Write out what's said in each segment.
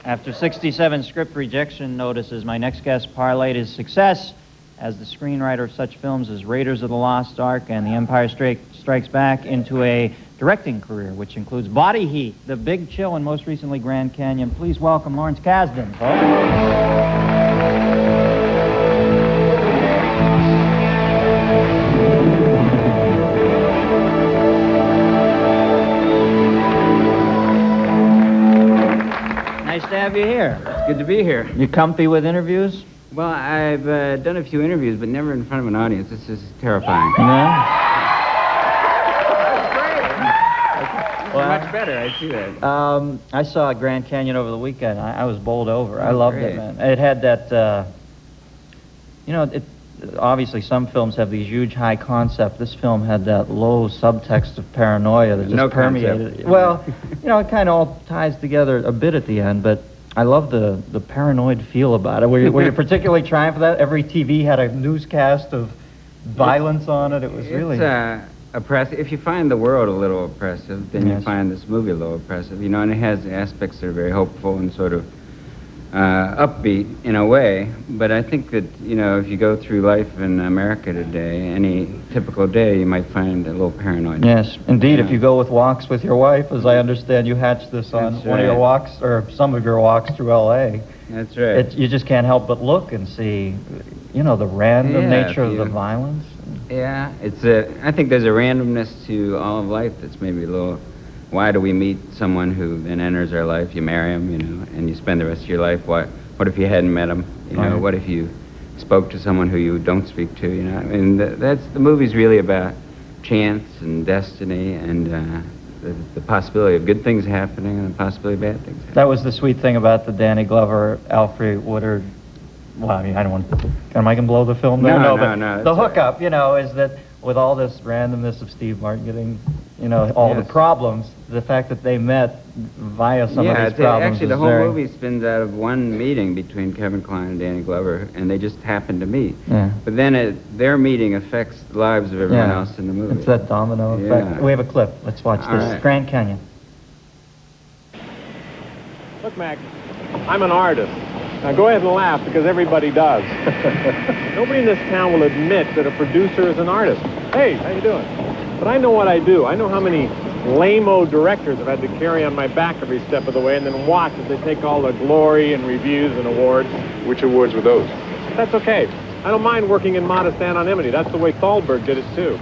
After 67 script rejection notices, my next guest parlayed his success as the screenwriter of such films as Raiders of the Lost Ark and The Empire Strikes Back into a directing career, which includes Body Heat, The Big Chill, and most recently Grand Canyon. Please welcome Lawrence Kasdan, folks. Nice to have you here. It's good to be here. You comfy with interviews? Well, I've done a few interviews, but never in front of an audience. This is terrifying. Yeah? Well, much better, I see that. I saw Grand Canyon over the weekend. I was bowled over. I loved it, man. It had that, obviously some films have these huge high concept. This film had that low subtext of paranoia that just permeated. Concept. Well, it kind of all ties together a bit at the end, but I love the paranoid feel about it. Were you particularly trying for that? Every TV had a newscast of violence on it. It was really... oppressive. If you find the world a little oppressive, then you find this movie a little oppressive, and it has aspects that are very hopeful and sort of upbeat in a way, but I think that, if you go through life in America today, any typical day, you might find a little paranoid. Yes, indeed. If you go with walks with your wife, as I understand, you hatched this on one of your walks, or some of your walks through L.A. That's right. You just can't help but look and see, the random nature of the violence. Yeah, I think there's a randomness to all of life that's maybe a little... Why do we meet someone who then enters our life? You marry him, and you spend the rest of your life. What if you hadn't met him? What if you spoke to someone who you don't speak to? That's the movie's really about chance and destiny and the possibility of good things happening and the possibility of bad things happening. That was the sweet thing about the Danny Glover, Alfred Woodard. Well, I don't want. Am I gonna blow the film there? No. The hookup, is that with all this randomness of Steve Martin getting, all the problems, the fact that they met via some of these problems. Actually, the whole movie spins out of one meeting between Kevin Kline and Danny Glover, and they just happened to meet. Yeah. But then their meeting affects the lives of everyone else in the movie. It's that domino effect. We have a clip. Let's watch this. Right. Grand Canyon. Look, Mac, I'm an artist. Now go ahead and laugh, because everybody does. Nobody in this town will admit that a producer is an artist. Hey, how you doing? But I know what I do. I know how many lame-o directors I've had to carry on my back every step of the way and then watch as they take all the glory and reviews and awards. Which awards were those? That's okay. I don't mind working in modest anonymity. That's the way Thalberg did it, too.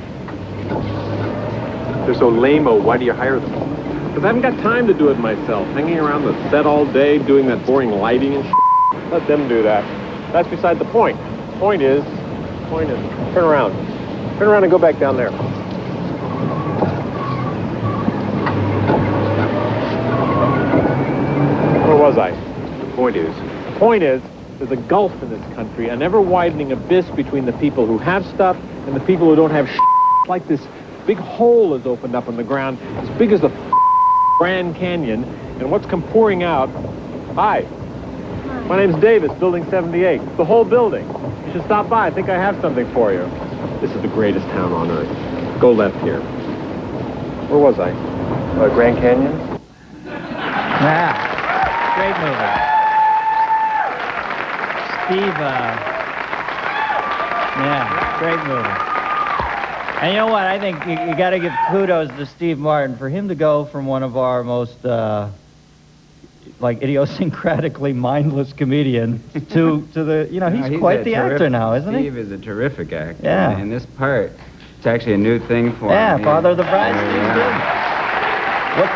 They're so lame-o, why do you hire them? Because I haven't got time to do it myself. Hanging around the set all day, doing that boring lighting and shit. Let them do that. That's beside the point. Point is, turn around. Turn around and go back down there. Where was I? The point is, there's a gulf in this country, an ever-widening abyss between the people who have stuff and the people who don't have shit. It's like this big hole has opened up in the ground, as big as the Grand Canyon, and what's come pouring out... Hi. My name's Davis, Building 78. The whole building. You should stop by. I think I have something for you. This is the greatest town on earth. Go left here. Where was I? Grand Canyon? Yeah. Great movie. Steve, great movie. And you know what? I think you got to give kudos to Steve Martin for him to go from one of our most... idiosyncratically mindless comedian to the, he's quite the actor now, isn't he? Steve is a terrific actor. Yeah. And this part, it's actually a new thing for him. Yeah, Father of the Bride,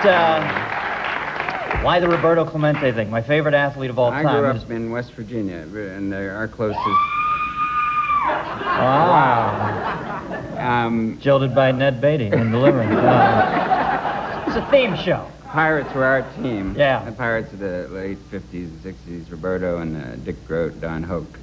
Steve. Why the Roberto Clemente thing? My favorite athlete of all time. I grew up in West Virginia, and they're our closest. Wow. Jilted by Ned Beatty in Deliverance. It's a theme show. Pirates were our team. Yeah. The Pirates of the late 50s and 60s, Roberto and Dick Groat, Don Hoke,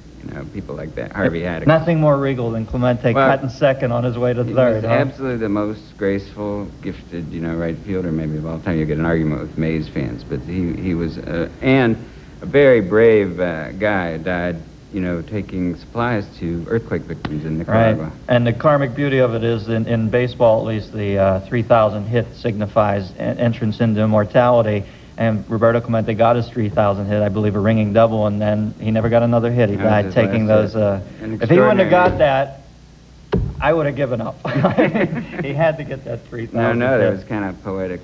people like that. Harvey Haddock. Nothing more regal than Clemente cutting second on his way to third. He was absolutely the most graceful, gifted, right fielder maybe of all time. You get an argument with Mays fans, but he was, and a very brave guy, died taking supplies to earthquake victims in Nicaragua. Right. And the karmic beauty of it is, in baseball at least, the 3,000 hit signifies entrance into immortality. And Roberto Clemente got his 3,000 hit, I believe, a ringing double, and then he never got another hit. He That was died his taking last those. hit. If he wouldn't have got that, I would have given up. He had to get that 3,000. No, there hit. was kind of poetic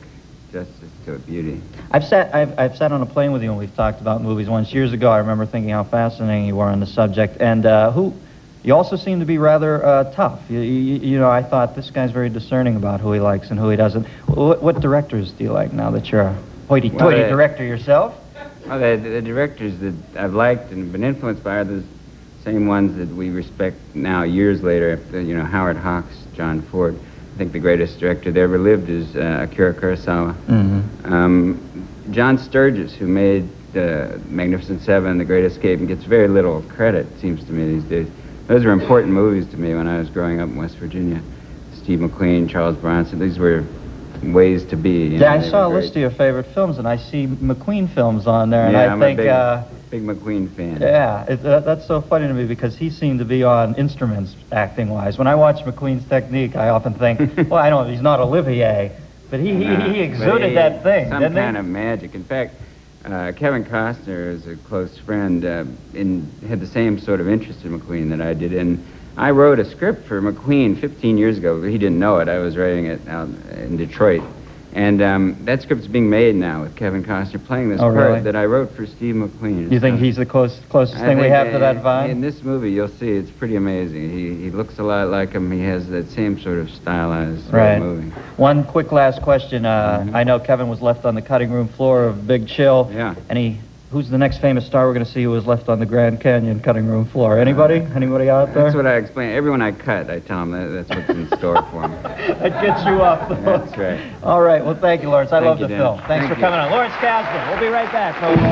justice to it, beauty. I've sat on a plane with you and we've talked about movies once years ago. I remember thinking how fascinating you were on the subject, and you also seem to be rather tough. You know, I thought this guy's very discerning about who he likes and who he doesn't. What directors do you like now that you're a hoity-toity director yourself? Well, the directors that I've liked and been influenced by are the same ones that we respect now years later. After, you know, Howard Hawks, John Ford. I think the greatest director that ever lived is Akira Kurosawa. Mm-hmm. John Sturges, who made The Magnificent Seven, The Great Escape, and gets very little credit, it seems to me, these days. Those were important movies to me when I was growing up in West Virginia. Steve McQueen, Charles Bronson, these were ways to be. Yeah, I saw a list of your favorite films, and I see McQueen films on there, and yeah, I think... I'm a big McQueen fan. Yeah, that's so funny to me because he seemed to be on instruments acting-wise. When I watch McQueen's technique, I often think, well, I know he's not Olivier, but he exuded that thing, some didn't he? kind of magic. In fact, Kevin Costner is a close friend and had the same sort of interest in McQueen that I did. And I wrote a script for McQueen 15 years ago, but he didn't know it. I was writing it out in Detroit. And that script's being made now with Kevin Costner playing this part really? that I wrote for Steve McQueen. You think he's the closest thing we have to that vibe? In this movie, you'll see it's pretty amazing. He looks a lot like him. He has that same sort of stylized movie. One quick last question. I know Kevin was left on the cutting room floor of Big Chill. Yeah. And who's the next famous star we're going to see who was left on the Grand Canyon cutting room floor? Anybody? Anybody out there? That's what I explain. Everyone I cut, I tell them that's what's in store for them. That gets you off the hook. That's right. All right. Well, thank you, Lawrence. I love the Dan. film. Thanks for coming on. Lawrence Kasdan. We'll be right back, folks.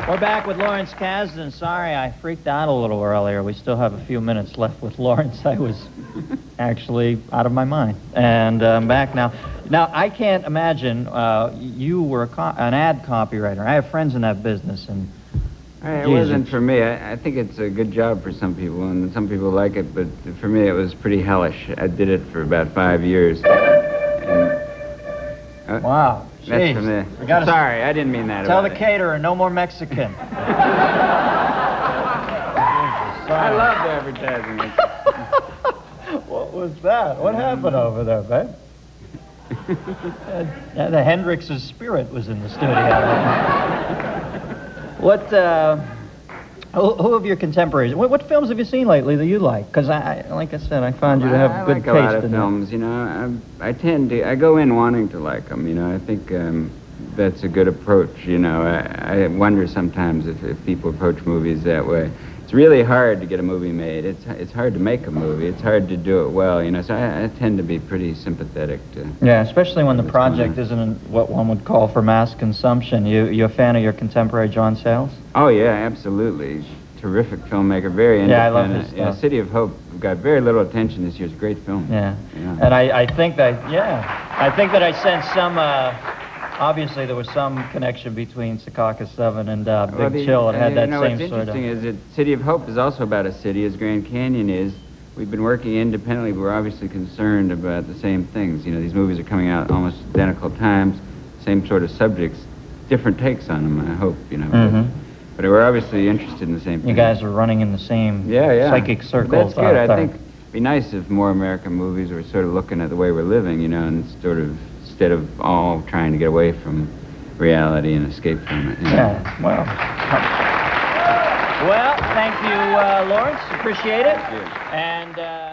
We're back with Lawrence Kasdan. Sorry, I freaked out a little earlier. We still have a few minutes left with Lawrence. I was actually out of my mind. And I'm back now. Now, I can't imagine you were an ad copywriter. I have friends in that business, and It wasn't for me. I think it's a good job for some people, and some people like it, but for me it was pretty hellish. I did it for about 5 years. And, wow. that's Jeez. from the... We gotta Sorry, I didn't mean that tell about the it. caterer, no more Mexican. I love advertising. What was that? What happened over there, babe? The Hendrix's spirit was in the studio. Who of your contemporaries? What films have you seen lately that you like? Because like I said, I found you to have good like taste a lot of in films, you know. I go in wanting to like them, you know. I think that's a good approach, you know. I wonder sometimes if people approach movies that way. It's really hard to get a movie made. It's hard to make a movie. It's hard to do it well, you know. So I tend to be pretty sympathetic to... Yeah, especially when the project isn't what one would call for mass consumption. You a fan of your contemporary John Sayles? Oh, yeah, absolutely. Terrific filmmaker, very independent. Yeah, I love his stuff. Yeah, City of Hope got very little attention this year. It's a great film. Yeah. And I think that I sensed some... obviously, there was some connection between Secaucus 7 and Big Chill. It had that same what's sort of... interesting is that City of Hope is also about a city, as Grand Canyon is. We've been working independently, but we're obviously concerned about the same things. You know, these movies are coming out almost identical times, same sort of subjects, different takes on them, I hope, you know. Mm-hmm. But we're obviously interested in the same thing. You guys are running in the same psychic circles. That's good. I think it'd be nice if more American movies were sort of looking at the way we're living, you know, and sort of, instead of all trying to get away from reality and escape from it. You know? Yeah, well. Well, thank you, Lawrence. Appreciate it. Thank you. And...